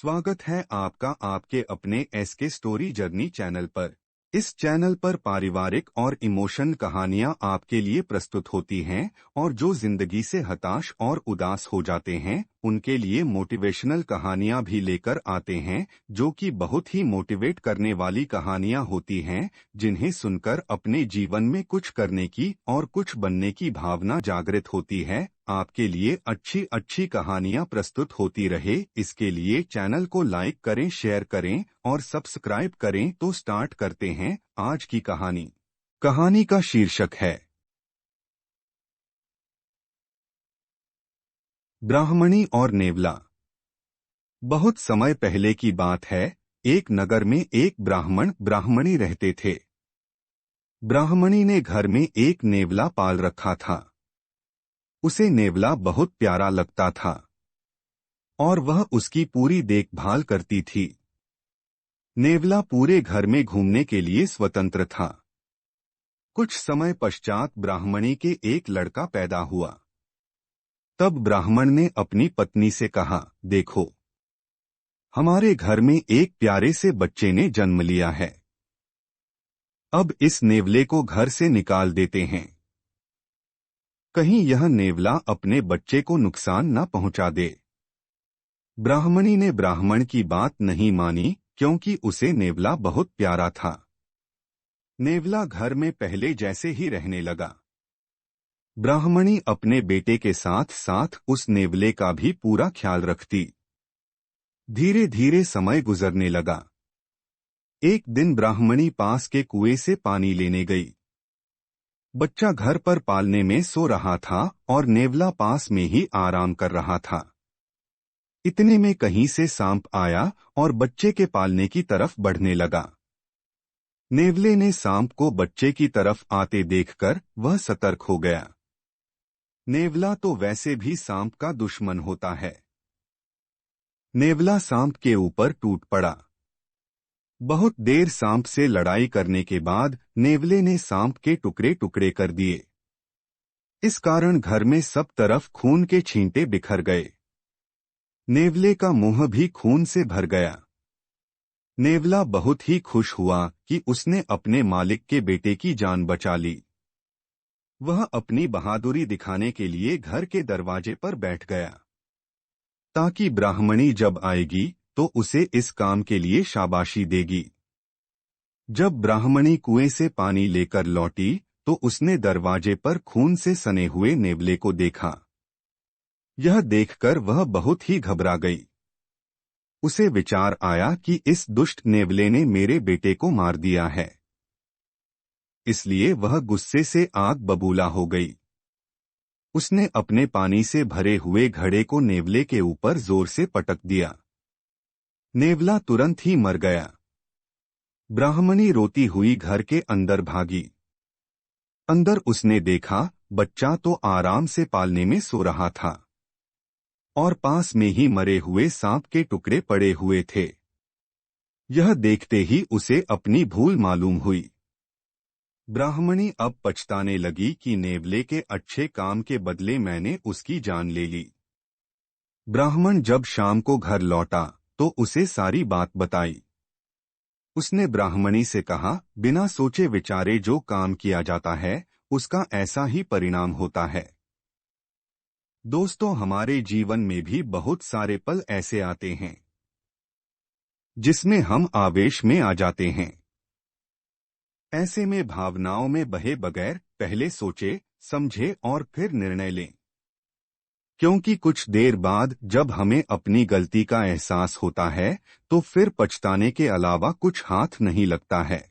स्वागत है आपका आपके अपने एसके स्टोरी जर्नी चैनल पर। इस चैनल पर पारिवारिक और इमोशन कहानियां आपके लिए प्रस्तुत होती हैं और जो जिंदगी से हताश और उदास हो जाते हैं उनके लिए मोटिवेशनल कहानियां भी लेकर आते हैं, जो कि बहुत ही मोटिवेट करने वाली कहानियां होती हैं, जिन्हें सुनकर अपने जीवन में कुछ करने की और कुछ बनने की भावना जागृत होती है। आपके लिए अच्छी अच्छी कहानियां प्रस्तुत होती रहे, इसके लिए चैनल को लाइक करें, शेयर करें और सब्सक्राइब करें। तो स्टार्ट करते हैं आज की कहानी। कहानी का शीर्षक है ब्राह्मणी और नेवला। बहुत समय पहले की बात है। एक नगर में एक ब्राह्मण ब्राह्मणी रहते थे। ब्राह्मणी ने घर में एक नेवला पाल रखा था। उसे नेवला बहुत प्यारा लगता था और वह उसकी पूरी देखभाल करती थी। नेवला पूरे घर में घूमने के लिए स्वतंत्र था। कुछ समय पश्चात ब्राह्मणी के एक लड़का पैदा हुआ। तब ब्राह्मण ने अपनी पत्नी से कहा, देखो, हमारे घर में एक प्यारे से बच्चे ने जन्म लिया है। अब इस नेवले को घर से निकाल देते हैं। कहीं यह नेवला अपने बच्चे को नुकसान न पहुंचा दे। ब्राह्मणी ने ब्राह्मण की बात नहीं मानी, क्योंकि उसे नेवला बहुत प्यारा था। नेवला घर में पहले जैसे ही रहने लगा। ब्राह्मणी अपने बेटे के साथ साथ उस नेवले का भी पूरा ख्याल रखती। धीरे धीरे समय गुजरने लगा। एक दिन ब्राह्मणी पास के कुएं से पानी लेने गई। बच्चा घर पर पालने में सो रहा था और नेवला पास में ही आराम कर रहा था। इतने में कहीं से सांप आया और बच्चे के पालने की तरफ बढ़ने लगा। नेवले ने सांप को बच्चे की तरफ आते देखकर वह सतर्क हो गया। नेवला तो वैसे भी सांप का दुश्मन होता है। नेवला सांप के ऊपर टूट पड़ा। बहुत देर सांप से लड़ाई करने के बाद नेवले ने सांप के टुकड़े टुकड़े कर दिए। इस कारण घर में सब तरफ खून के छींटे बिखर गए। नेवले का मुंह भी खून से भर गया। नेवला बहुत ही खुश हुआ कि उसने अपने मालिक के बेटे की जान बचा ली। वह अपनी बहादुरी दिखाने के लिए घर के दरवाजे पर बैठ गया, ताकि ब्राह्मणी जब आएगी तो उसे इस काम के लिए शाबाशी देगी। जब ब्राह्मणी कुएं से पानी लेकर लौटी तो उसने दरवाजे पर खून से सने हुए नेवले को देखा। यह देखकर वह बहुत ही घबरा गई। उसे विचार आया कि इस दुष्ट नेवले ने मेरे बेटे को मार दिया है। इसलिए वह गुस्से से आग बबूला हो गई। उसने अपने पानी से भरे हुए घड़े को नेवले के ऊपर जोर से पटक दिया। नेवला तुरंत ही मर गया। ब्राह्मणी रोती हुई घर के अंदर भागी। अंदर उसने देखा बच्चा तो आराम से पालने में सो रहा था और पास में ही मरे हुए सांप के टुकड़े पड़े हुए थे। यह देखते ही उसे अपनी भूल मालूम हुई। ब्राह्मणी अब पछताने लगी कि नेवले के अच्छे काम के बदले मैंने उसकी जान ले ली। ब्राह्मण जब शाम को घर लौटा तो उसे सारी बात बताई। उसने ब्राह्मणी से कहा, बिना सोचे विचारे जो काम किया जाता है उसका ऐसा ही परिणाम होता है। दोस्तों, हमारे जीवन में भी बहुत सारे पल ऐसे आते हैं जिसमें हम आवेश में आ जाते हैं। ऐसे में भावनाओं में बहे बगैर पहले सोचे समझे और फिर निर्णय लें, क्योंकि कुछ देर बाद जब हमें अपनी गलती का एहसास होता है तो फिर पछताने के अलावा कुछ हाथ नहीं लगता है।